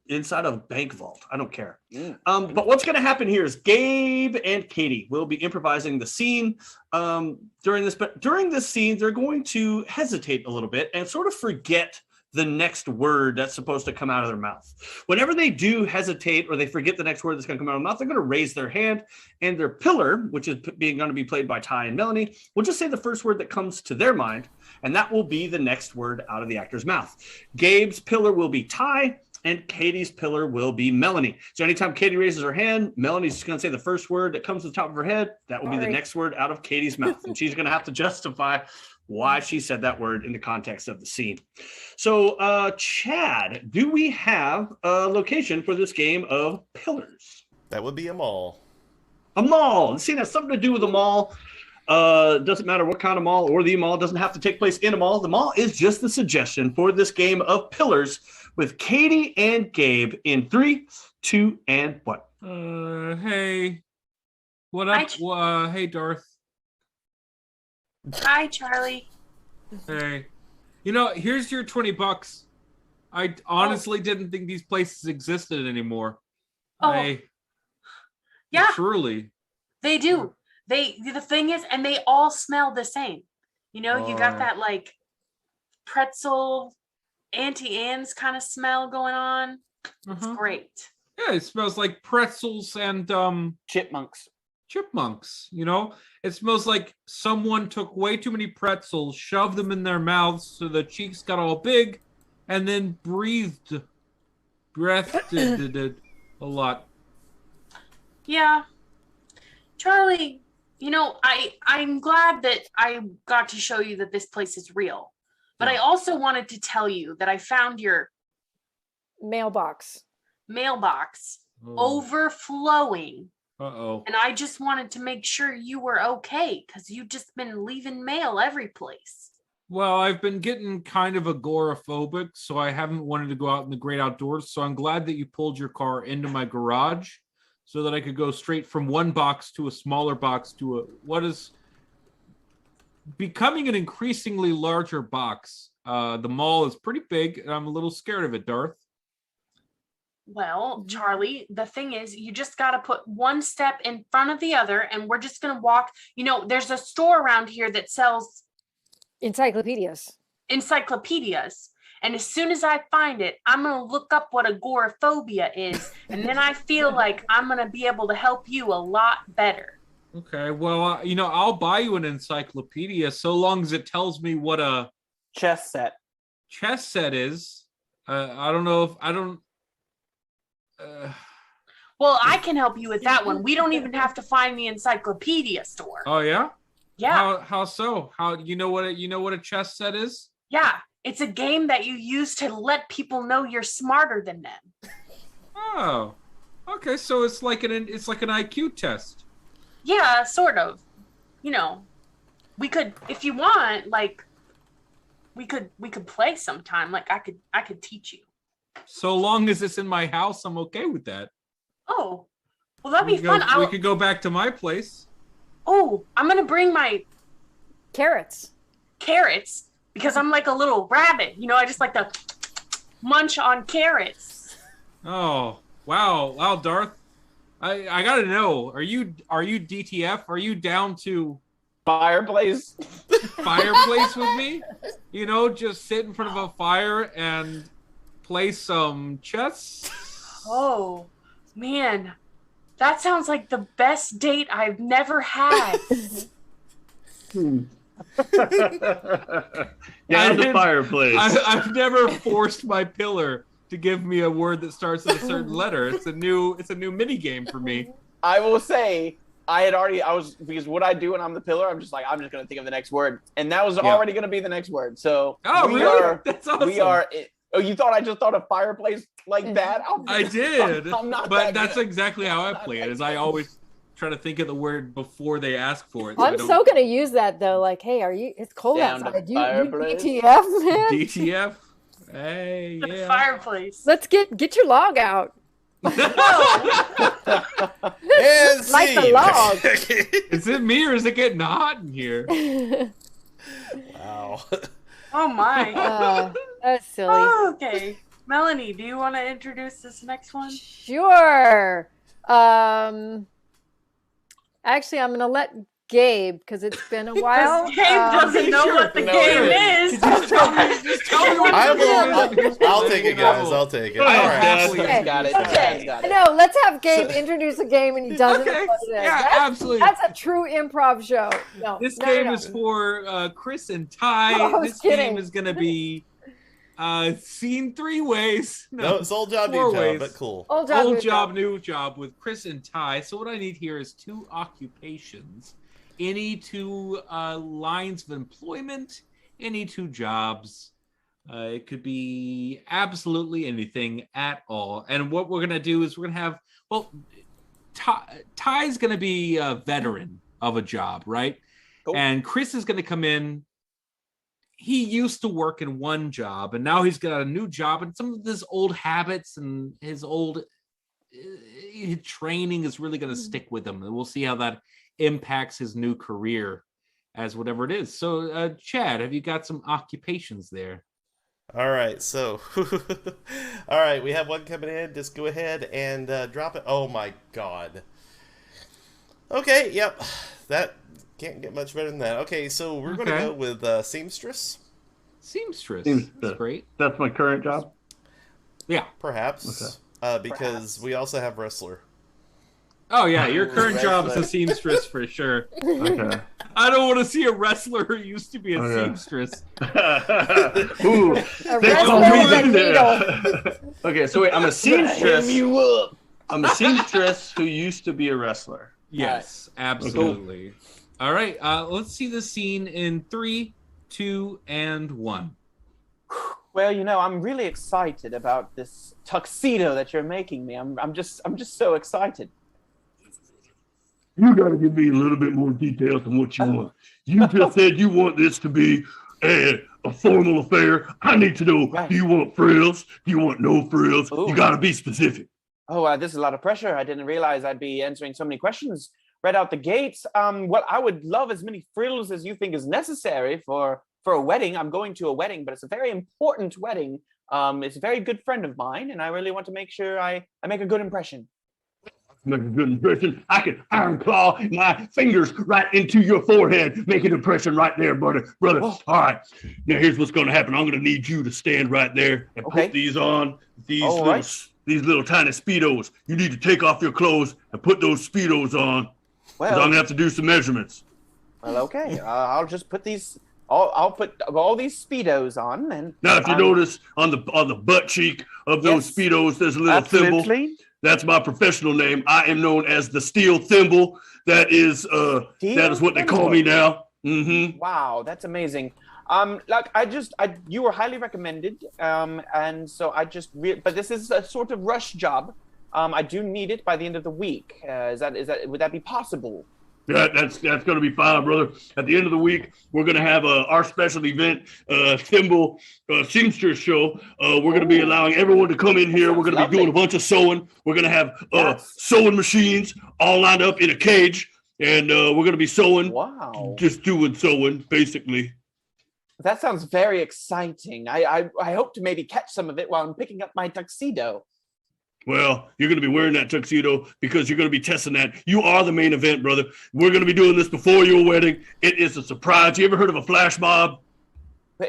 inside a bank vault. I don't care. But what's going to happen here is Gabe and Katie will be improvising the scene during this. But during this scene, they're going to hesitate a little bit and sort of forget the next word that's supposed to come out of their mouth. Whenever they do hesitate or they forget the next word that's going to come out of their mouth, they're going to raise their hand, and their pillar, which is going to be played by Ty and Melanie, will just say the first word that comes to their mind, and that will be the next word out of the actor's mouth. Gabe's pillar will be Ty, and Katie's pillar will be Melanie. So anytime Katie raises her hand, Melanie's just going to say the first word that comes to the top of her head. That will be the next word out of Katie's mouth, and she's going to have to justify why she said that word in the context of the scene. So, Chad, do we have a location for this game of pillars? That would be a mall. A mall. See, that's something to do with a mall. Doesn't matter what kind of mall or the mall. It doesn't have to take place in a mall. The mall is just the suggestion for this game of pillars with Katie and Gabe in 3, 2, and 1. Hey. What up? Hey, Darth. Hi, Charlie. Hey. You know, here's your $20. I honestly didn't think these places existed anymore. Yeah. Truly. They do. The thing is, and they all smell the same. You know, you got that like pretzel, Auntie Anne's kind of smell going on. It's great. Yeah, it smells like pretzels and chipmunks. You know, it smells like someone took way too many pretzels, shoved them in their mouths so the cheeks got all big, and then breathed a lot. Yeah. Charlie, you know, I'm glad that I got to show you that this place is real. But I also wanted to tell you that I found your mailbox overflowing. Uh-oh. And I just wanted to make sure you were okay, because you've just been leaving mail every place. Well, I've been getting kind of agoraphobic, so I haven't wanted to go out in the great outdoors. So I'm glad that you pulled your car into my garage so that I could go straight from one box to a smaller box to what is becoming an increasingly larger box. The mall is pretty big, and I'm a little scared of it, Darth. Well, Charlie, the thing is, you just got to put one step in front of the other, and we're just going to walk. You know, there's a store around here that sells encyclopedias. And as soon as I find it, I'm going to look up what agoraphobia is. And then I feel like I'm going to be able to help you a lot better. Okay, well, you know, I'll buy you an encyclopedia so long as it tells me what a chess set is. I don't know if I don't. Well, I can help you with that one. We don't even have to find the encyclopedia store. Oh yeah? Yeah. How so? How you know what a chess set is? Yeah, it's a game that you use to let people know you're smarter than them. Oh, okay. So it's like an IQ test. Yeah, sort of. You know, we could, if you want, like, we could play sometime. Like I could teach you. So long as it's in my house, I'm okay with that. Oh, well, that'd be fun. We could go back to my place. Oh, I'm gonna bring my carrots because I'm like a little rabbit. You know, I just like to munch on carrots. Oh, wow, Darth. I gotta know. Are you DTF? Are you down to Fireplace with me? You know, just sit in front of a fire and play some chess. Oh, man. That sounds like the best date I've never had. Yeah, the fireplace. I've never forced my pillar to give me a word that starts with a certain letter. It's a new mini game for me. I will say, because what I do when I'm the pillar, I'm just gonna think of the next word, and that was already gonna be the next word. So That's awesome. Oh, you thought I just thought of fireplace like that? I did, I'm not but that's exactly how I play it. Is I always try to think of the word before they ask for it. I'm so gonna use that though. Like, hey, it's cold outside. You DTF, man? DTF. Hey, The fireplace. Let's get your log out. And Like the log. Is it me or is it getting hot in here? Wow. Oh my. That's silly. Oh, okay. Melanie, do you want to introduce this next one? Sure. Actually, I'm gonna let Gabe, because it's been a while. Gabe doesn't know what the game is. Just tell me what I'll take it, guys. I'll take it. All right. Okay. Got it. Okay. Got it. No, let's have Gabe introduce a game and he doesn't know what it is. Yeah, absolutely. That's a true improv show. No, This no, game no. is for Chris and Ty. No, I was this kidding. game is going to be seen 3 ways. No, it's old job, 4 new ways. job, but cool. Old job, Old new job, new job with Chris and Ty. So what I need here is 2 occupations, any 2 lines of employment, any 2 jobs. It could be absolutely anything at all. And what we're going to do is we're going to have, Ty's going to be a veteran of a job, right? Cool. And Chris is going to come in. He used to work in one job, and now he's got a new job, and some of his old habits and his old training is really going to stick with him. And we'll see how that impacts his new career as whatever it is. So, Chad, have you got some occupations there? All right, so, all right, we have one coming in. Just go ahead and drop it. Oh my God. Okay, yep, that can't get much better than that. Okay, so we're going to go with seamstress. Seamstress. Seamstress. That's great. That's my current job. Yeah. Perhaps, because we also have wrestler. Oh yeah, your current job is a seamstress for sure. Okay. I don't want to see a wrestler who used to be a seamstress. Ooh, they call me the Okay, so wait, I'm a seamstress. I'm a seamstress who used to be a wrestler. Yes, absolutely. All right, let's see the scene in 3, 2, and 1. Well, you know, I'm really excited about this tuxedo that you're making me. I'm just so excited. You got to give me a little bit more details on what you want. You just said you want this to be a formal affair. I need to know, do you want frills? Do you want no frills? Ooh. You got to be specific. Oh, this is a lot of pressure. I didn't realize I'd be answering so many questions right out the gates. Well, I would love as many frills as you think is necessary for a wedding. I'm going to a wedding, but it's a very important wedding. It's a very good friend of mine, and I really want to make sure I make a good impression. Make a good impression. I can iron claw my fingers right into your forehead. Make an impression right there, brother. Oh. All right. Now, here's what's going to happen. I'm going to need you to stand right there and put these on. These little tiny Speedos. You need to take off your clothes and put those Speedos on. Well, I'm going to have to do some measurements. Well, okay. I'll just put these... I'll put all these Speedos on. And now, if you notice on the butt cheek of those Speedos, there's a little thimble. That's my professional name. I am known as the Steel Thimble. That is what they call me now. Mm-hmm. Wow, that's amazing. You were highly recommended, and so but this is a sort of rush job. I do need it by the end of the week. Would that be possible? That's going to be fine, brother. At the end of the week, we're going to have our special event, Thimble Seamstress show. We're going to be allowing everyone to come in here. We're going to be doing a bunch of sewing. We're going to have sewing machines all lined up in a cage, and we're going to be sewing. Wow. Just doing sewing, basically. That sounds very exciting. I hope to maybe catch some of it while I'm picking up my tuxedo. Well, you're going to be wearing that tuxedo because you're going to be testing that. You are the main event, brother. We're going to be doing this before your wedding. It is a surprise. You ever heard of a flash mob?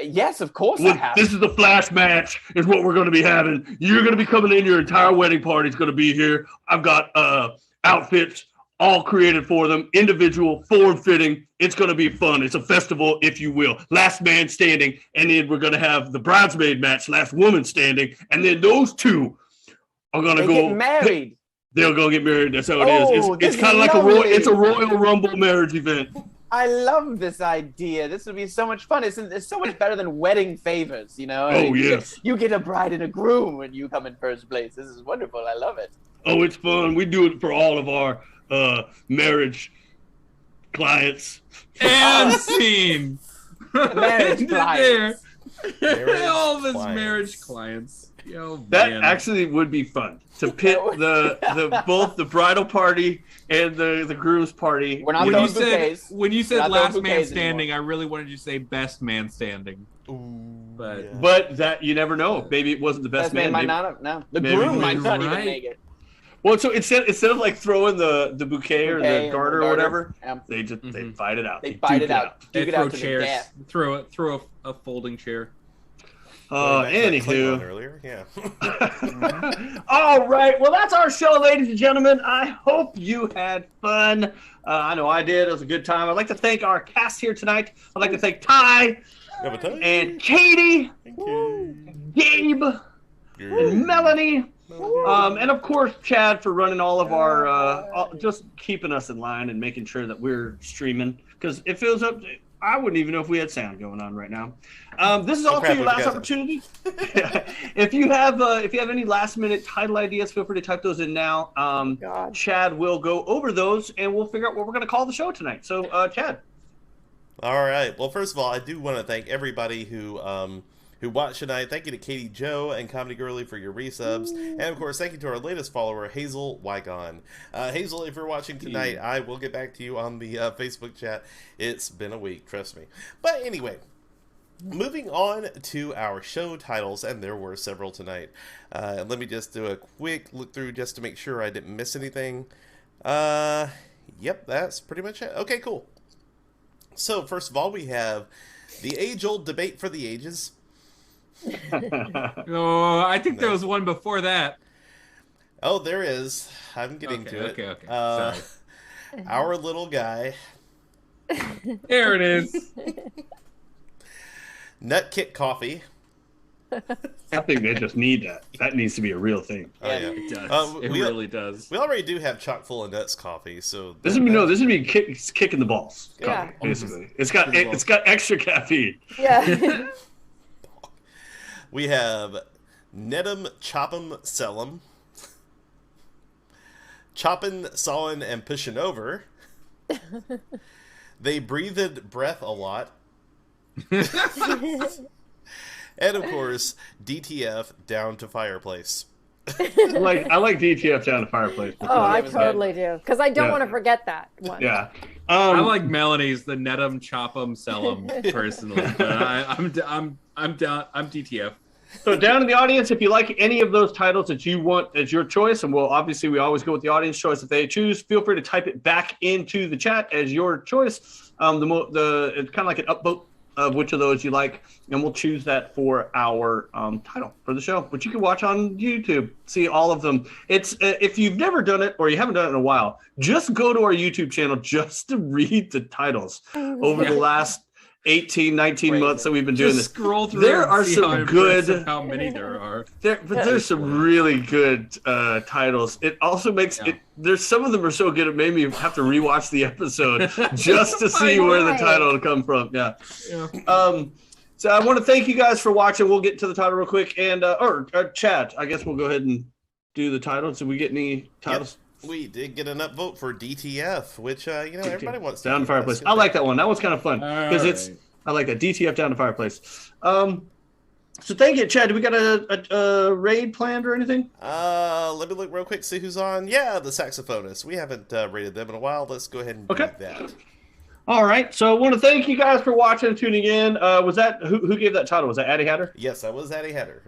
Yes, of course I have. This is the flash match is what we're going to be having. You're going to be coming in. Your entire wedding party is going to be here. I've got outfits all created for them, individual, form-fitting. It's going to be fun. It's a festival, if you will. Last man standing, and then we're going to have the bridesmaid match, last woman standing, and then those two are gonna get married. They'll go get married. That's how it is. It's kind of like it's a Royal Rumble marriage event. I love this idea. This would be so much fun. It's so much better than wedding favors, you know? Oh, yes. You get a bride and a groom when you come in first place. This is wonderful. I love it. Oh, it's fun. We do it for all of our marriage clients. And scene. Marriage clients. All of his marriage clients. Yo, that actually would be fun to pit both the bridal party and the groom's party. We're not throwing bouquets. When you said last man standing, anymore. I really wanted you to say best man standing. But that you never know. Maybe it wasn't the best man. Might not have. No, the groom might not even make it. Well, so instead of like throwing the bouquet or the garter or whatever, they just they fight it out. They fight it out. They throw chairs. Throw a folding chair. Anywho. Earlier. Yeah. All right. Well, that's our show, ladies and gentlemen. I hope you had fun. I know I did. It was a good time. I'd like to thank our cast here tonight. I'd like to thank Ty and Katie, Gabe, and Melanie, and of course Chad for running all of our, just keeping us in line and making sure that we're streaming. Because it feels up. I wouldn't even know if we had sound going on right now. This is also your last opportunity. If you have any last minute title ideas, feel free to type those in now. Chad will go over those and we'll figure out what we're going to call the show tonight. So, Chad. All right. Well, first of all, I do want to thank everybody who watched tonight. Thank you to Katie Joe and Comedy Girly for your resubs. And, of course, thank you to our latest follower, Hazel Wygon. Hazel, if you're watching tonight, I will get back to you on the Facebook chat. It's been a week, trust me. But anyway, moving on to our show titles, and there were several tonight. Let me just do a quick look through just to make sure I didn't miss anything. Yep, that's pretty much it. Okay, cool. So, first of all, we have the age-old debate for the ages. I think there was one before that. Oh, there is. I'm getting to it. Okay. Sorry. Our little guy. There it is. Nut Kit Coffee. I think they just need that. That needs to be a real thing. Oh, yeah. It does. It really does. We already do have chock full of nuts coffee, so this would be kicking the balls. Yeah. Coffee, basically. It's got extra caffeine. Yeah. We have Ned'em, Chop'em, Sell'em, Choppin', Sawin', and Pushin' Over. They breathed breath a lot. And, of course, DTF down to Fireplace. I like DTF down to Fireplace. I totally do. Because I don't want to forget that one. Yeah. I like Melanie's the Ned'em, Chop'em, Sell'em personally. But I'm down. I'm DTF. So down in the audience, if you like any of those titles that you want as your choice, and we always go with the audience choice if they choose, feel free to type it back into the chat as your choice. It's kind of like an upvote of which of those you like, and we'll choose that for our title for the show, which you can watch on YouTube. See all of them. It's if you've never done it or you haven't done it in a while, just go to our YouTube channel just to read the titles over the last 18, 19 months that we've been doing this. Scroll through. There are some good. How many there are? There's some really good titles. It also makes it. There's some of them are so good it made me have to rewatch the episode just to see where the title will come from. Yeah. So I want to thank you guys for watching. We'll get to the title real quick, and or Chad, I guess we'll go ahead and do the title. Did we get any titles? We did get an upvote for DTF, which everybody wants. Down to Fireplace. I like that one. That one's kind of fun because I like that DTF Down to Fireplace. So thank you, Chad. Do we got a raid planned or anything? Let me look real quick, see who's on. Yeah, the saxophonists. We haven't raided them in a while. Let's go ahead and do that. All right. So I want to thank you guys for watching and tuning in. Was that who gave that title? Was that Addy Hatter? Yes, that was Addy Hatter.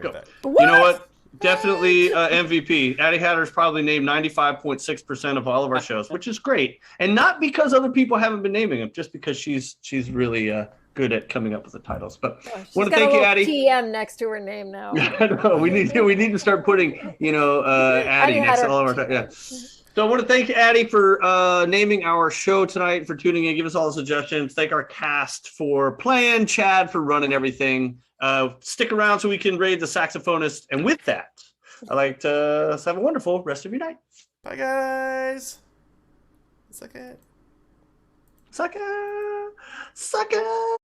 You know what? Definitely MVP. Addy Hatter's probably named 95.6% of all of our shows, which is great. And not because other people haven't been naming him, just because she's really good at coming up with the titles. But want to thank you, Addy. TM next to her name now. I know. We need to start putting Addy next to all of our So I want to thank Addy for naming our show tonight, for tuning in, give us all the suggestions. Thank our cast for playing, Chad for running everything. Stick around so we can raid the saxophonist. And with that, I'd like to have a wonderful rest of your night. Bye, guys. Suck it. Suck it. Suck it.